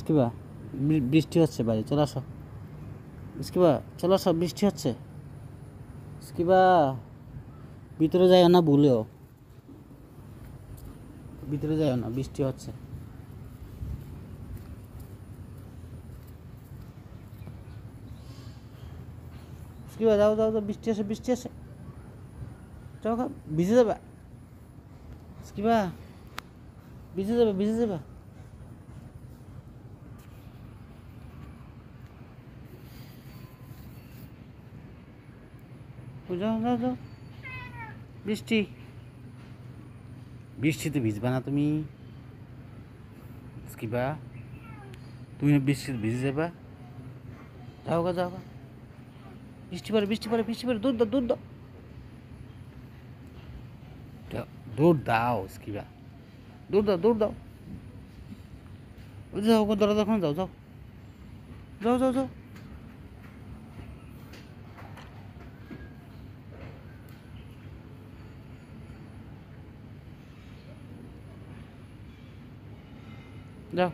স্কিবা বৃষ্টি হচ্ছে বাইরে, চলে আসো। স্কিবা চলে আসো, বৃষ্টি হচ্ছে। স্কিবা ভিতরে যাইও না, ভুলেও ভিতরে যাইও না, বৃষ্টি হচ্ছে। স্কিবা যাও যাও যাও, বৃষ্টি আসে, বৃষ্টি আসে, যাও গা, ভিজে যাবে। স্কিবা ভিজে যাবে, ভিজে যাবে। যাও যাও যাও, বৃষ্টি, বৃষ্টিতে ভিজবা না তুমি। স্কিবা তুমি বৃষ্টিতে ভিজে যাবা, যাও গা, যাও গা। বৃষ্টি পড়ে, বৃষ্টি পড়ে, বৃষ্টি পড়ে, দৌড় দাও, দৌড় দাও, দৌড় দাও। স্কিবা দৌড় দাও, দৌড় দাও। যাও গো, দরজা ওখানে যাও, যাও যাও যাও যাও। যাও।